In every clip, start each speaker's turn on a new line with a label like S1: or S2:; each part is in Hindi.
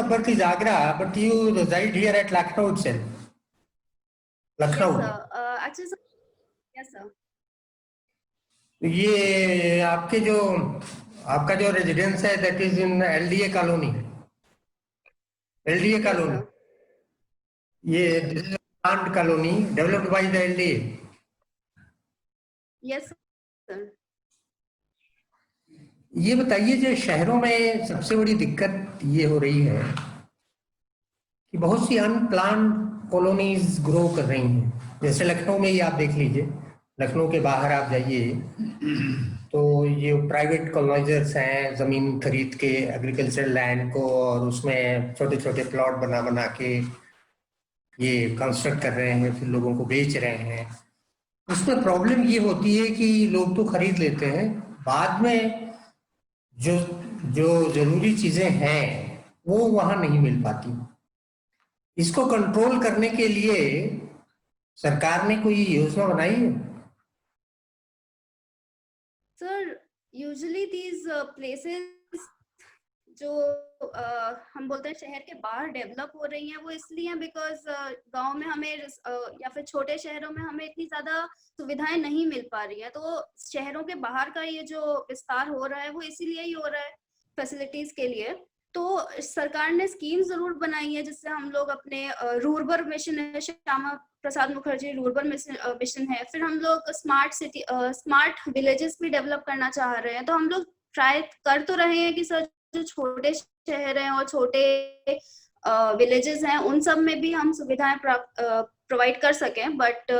S1: of birth is Agra, but you reside here at Lucknow itself. Lucknow.
S2: Yes, sir. Actually, sir. Yes, sir.
S1: ये आपका जो रेजिडेंस है that is in LDA colony. LDA colony. ये planned colony developed by the LDA.
S2: Yes sir.
S1: ये बताइए, जो शहरों में सबसे बड़ी दिक्कत ये हो रही है कि बहुत सी अनप्लान्ड कॉलोनीज ग्रो कर रही हैं. जैसे लखनऊ में ही आप देख लीजिए, लखनऊ के बाहर आप जाइए तो ये प्राइवेट कॉलोनाइजर्स हैं, जमीन खरीद के एग्रीकल्चर लैंड को और उसमें छोटे छोटे प्लॉट बना बना के ये कंस्ट्रक्ट कर रहे हैं, फिर लोगों को बेच रहे हैं. उसमें प्रॉब्लम ये होती है कि लोग तो खरीद लेते हैं, बाद में जो जो जरूरी चीजें हैं वो वहां नहीं मिल पाती. इसको कंट्रोल करने के लिए सरकार ने कोई योजना बनाई है?
S2: सर, यूजुअली दीज प्लेसेस जो हम बोलते हैं शहर के बाहर डेवलप हो रही हैं, वो इसलिए हैं बिकॉज गांव में हमें या फिर छोटे शहरों में हमें इतनी ज्यादा सुविधाएं नहीं मिल पा रही है. तो शहरों के बाहर का ये जो विस्तार हो रहा है वो इसीलिए ही हो रहा है, फैसिलिटीज के लिए. तो सरकार ने स्कीम जरूर बनाई है जिससे हम लोग अपने रूरबन मिशन है, श्यामा प्रसाद मुखर्जी रूरबन मिशन है, फिर हम लोग स्मार्ट सिटी स्मार्ट विलेजेस भी डेवलप करना चाह रहे हैं. तो हम लोग ट्राई कर तो रहे हैं कि सर जो छोटे शहर हैं और छोटे विलेजेस हैं उन सब में भी हम सुविधाएं प्रोवाइड कर सकें. बट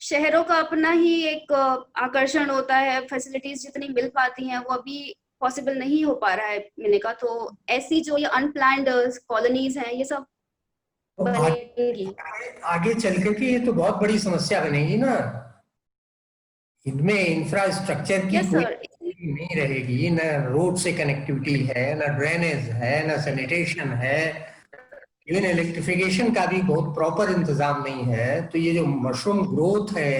S2: शहरों का अपना ही एक आकर्षण होता है, फैसिलिटीज जितनी मिल पाती हैं वो अभी पॉसिबल नहीं हो पा रहा है मिलने का. तो ऐसी जो ये अनप्लान्ड कॉलोनीज हैं ये सब बनेंगी
S1: आगे चल के. ये तो बहुत बड़ी समस्या बनेगी ना. इनमें इंफ्रास्ट्रक्चर की कोई नहीं रहेगी, न रोड से कनेक्टिविटी है, न ड्रेनेज है, न सैनिटेशन है, इवन इलेक्ट्रिफिकेशन का भी बहुत प्रॉपर इंतजाम नहीं है. तो ये जो मशरूम ग्रोथ है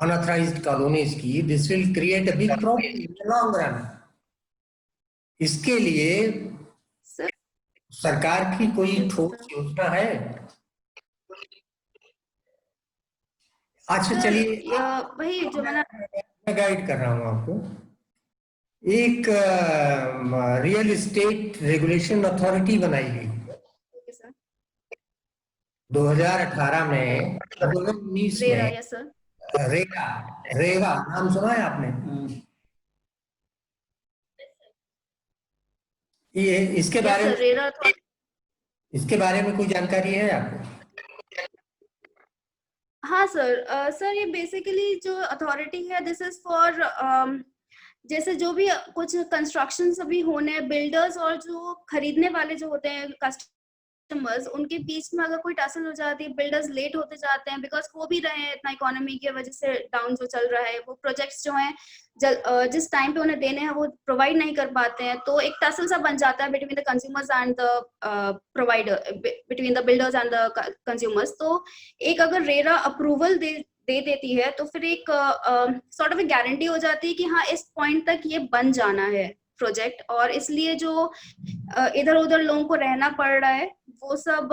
S1: अनऑथराइज्ड कॉलोनीज की, this will create a big problem in the long run. इसके लिए सरकार की कोई ठोस योजना है? अच्छा चलिए,
S2: वही जो मैं
S1: गाइड कर रहा हूँ आपको. एक रियल एस्टेट रेगुलेशन अथॉरिटी बनाई गई 2018 में. 2019 में रेगा रेगा नाम सुना है आपने? ये इसके बारे में कोई जानकारी है आपको?
S2: हाँ सर. सर ये बेसिकली जो अथॉरिटी है दिस इज फॉर जैसे जो भी कुछ कंस्ट्रक्शन अभी होने, बिल्डर्स और जो खरीदने वाले जो होते हैं कस्टमर्स, उनके बीच में अगर कोई टसल हो जाती है, बिल्डर्स लेट होते जाते हैं बिकॉज हो भी रहे हैं इतना इकोनॉमी की वजह से डाउन जो चल रहा है, वो प्रोजेक्ट्स जो हैं जिस टाइम पे उन्हें देने हैं वो प्रोवाइड नहीं कर पाते हैं. तो एक टसल सा बन जाता है between the consumers and the provider, between the builders and the consumers. तो एक अगर रेरा अप्रूवल दे देती है तो फिर एक सॉर्ट ऑफ गारंटी हो जाती है कि हाँ इस पॉइंट तक ये बन जाना है प्रोजेक्ट, और इसलिए जो इधर उधर लोगों को रहना पड़ रहा है वो सब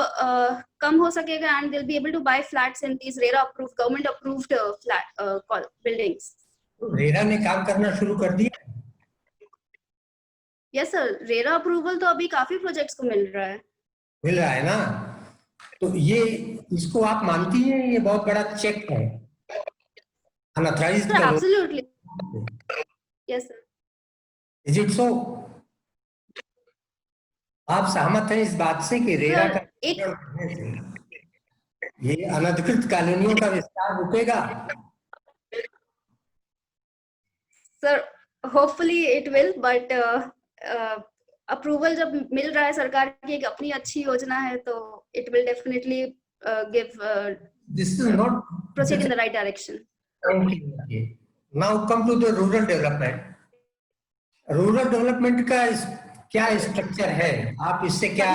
S2: कम हो सकेगा and they will be able to buy flats in these RERA approved, government approved flat buildings.
S1: RERA ने काम करना शुरू कर दिया?
S2: यस सर, रेरा अप्रूवल तो अभी काफी प्रोजेक्ट्स को मिल रहा है
S1: ना. तो ये इसको आप मानती हैं ये बहुत बड़ा चेक है unauthorised?
S2: Absolutely yes sir.
S1: Is it so? आप सहमत हैं इस बात से कि रेरा का ये अनधिकृत कॉलोनियों का विस्तार रुकेगा?
S2: Sir hopefully it will, but approval जब मिल रहा है सरकार की एक अपनी अच्छी योजना है तो it will definitely give
S1: this is not
S2: proceed in the right direction.
S1: Now come to the rural development. Rural development का क्या स्ट्रक्चर है? आप इससे क्या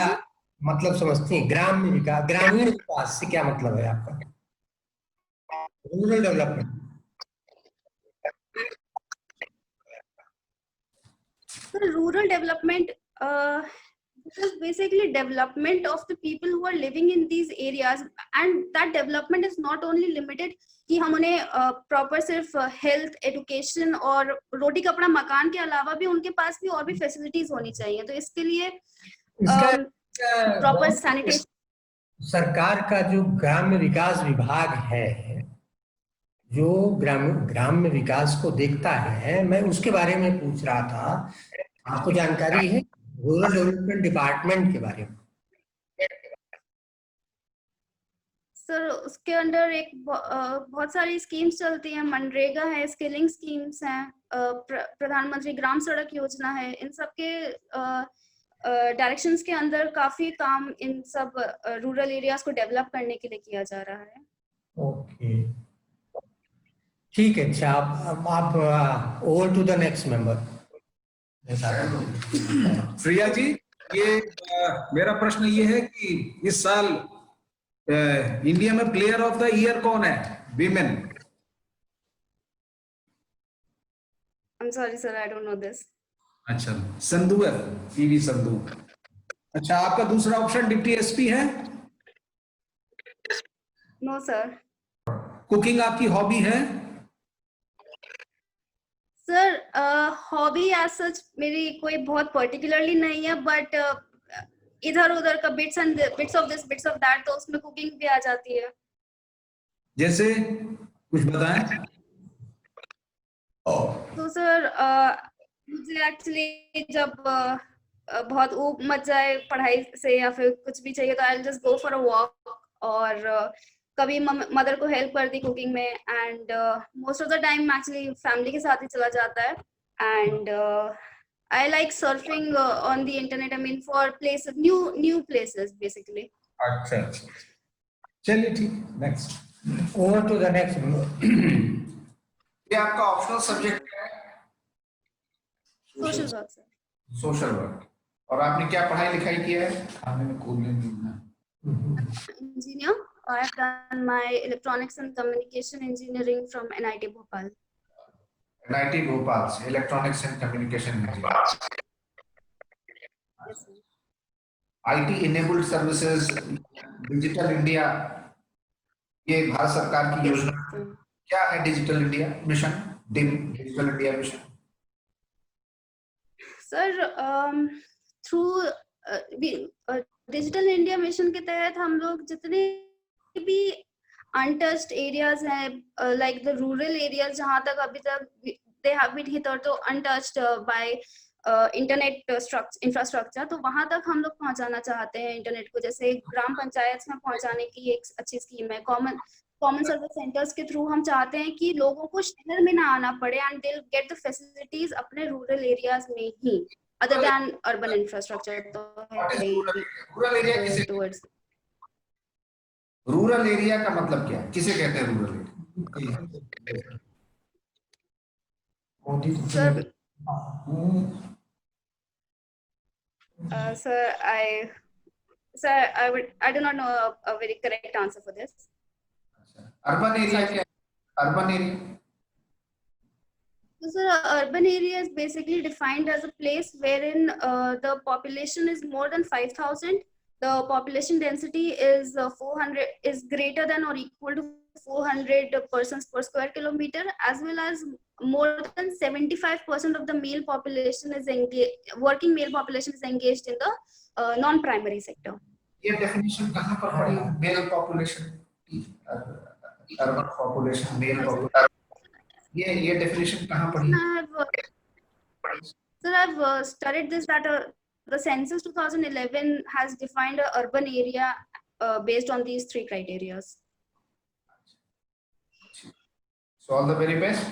S1: मतलब समझती हैं? ग्रामीण विकास से क्या मतलब है आपका? Rural development.
S2: Rural development It is basically development of the people who are living in these areas, and that development is not only limited कि हम उन्हें प्रॉपर सिर्फ हेल्थ, एजुकेशन और रोटी कपड़ा मकान के अलावा भी उनके पास भी और भी फैसिलिटीज होनी चाहिए। तो इसके लिए प्रॉपर सैनिटेशन,
S1: सरकार का जो ग्राम्य विकास विभाग है, जो ग्राम्य विकास को देखता है, मैं उसके बारे में पूछ रहा था। आपको जानकारी है रूरल डेवलपमेंट डिपार्टमेंट के बारे में?
S2: सर उसके अंडर एक बहुत सारी स्कीम्स चलती हैं, मनरेगा है, स्किलिंग स्कीम्स हैं, प्रधानमंत्री ग्राम सड़क योजना है। इन सब के डायरेक्शंस के अंदर काफी काम इन सब रूरल एरियाज को डेवलप करने के लिए किया जा रहा है।
S1: ओके, ठीक है। अच्छा, आप over to the next member.
S3: Priya ji, ये मेरा प्रश्न ये है कि इस साल इंडिया में प्लेयर ऑफ द ईयर कौन है women?
S2: I'm sorry sir, I don't know this.
S3: अच्छा, संधू है, पीवी संधू। अच्छा, आपका दूसरा ऑप्शन डिप्टी एसपी है?
S2: No sir.
S3: कुकिंग आपकी हॉबी है?
S2: सर हॉबी एज सच मेरी कोई बहुत पर्टिकुलरली नहीं है, बट इधर उधर का bits of this bits of that, तो उसमें कुकिंग भी आ जाती है।
S3: जैसे कुछ बताएं।
S2: तो सर मुझे एक्चुअली जब बहुत ऊब मच जाए पढ़ाई से या फिर कुछ भी चाहिए, तो I will just go for a walk, और कभी मदर को हेल्प कर दी कुकिंग में, and most of the time actually family के साथ ही चला जाता है। And I like surfing on the internet, I mean for places, new places basically.
S3: अच्छा, चलिए ठीक, next.
S1: Over to the next member.
S4: ये आपका ऑप्शनल सब्जेक्ट क्या है?
S2: Social work sir.
S4: Social work. और आपने क्या पढ़ाई लिखाई किया है? खाने में कूदने में
S2: Engineer, I have done my electronics and communication engineering from NIT Bhopal.
S4: NIT Bhopal से electronics and communication engineer.
S2: Yes sir.
S4: IT enabled services, digital India, ये भारत सरकार की योजना। क्या है digital India mission? Digital India mission
S2: sir through digital India mission के तहत हम लोग जितने भी अनटच्ड एरियाज हैं, लाइक द रूरल एरियाज, जहाँ तक अभी तक they have been hitherto untouched by internet infrastructure, तो वहां तक हम लोग पहुंचाना चाहते हैं इंटरनेट को। जैसे ग्राम पंचायत में पहुंचाने की एक अच्छी स्कीम है, कॉमन सर्विस सेंटर्स के थ्रू हम चाहते हैं कि लोगों को शहर में ना आना पड़े, and they will get the facilities अपने रूरल एरियाज में ही, अदर देन अर्बन इंफ्रास्ट्रक्चर। तो
S4: रूरल एरिया किसे? रूरल एरिया का मतलब क्या है? किसे कहते हैं rural area?
S2: Sir I do not know a very correct answer for this.
S4: Urban area क्या है? Urban area,
S2: So sir, urban area is basically defined as a place wherein the population is more than 5,000. The population density is 400, is greater than or equal to 400 persons per square kilometer, as well as more than 75% of the male population is engaged, working male population is engaged in the non-primary sector.
S4: ये डेफिनेशन कहाँ पर पड़ी? Mail population, urban population, mail population, ये डेफिनेशन कहाँ पड़ी?
S2: Sir, I've studied this, that the census 2011 has defined an urban area based on these 3 criteria.
S4: So all the very best.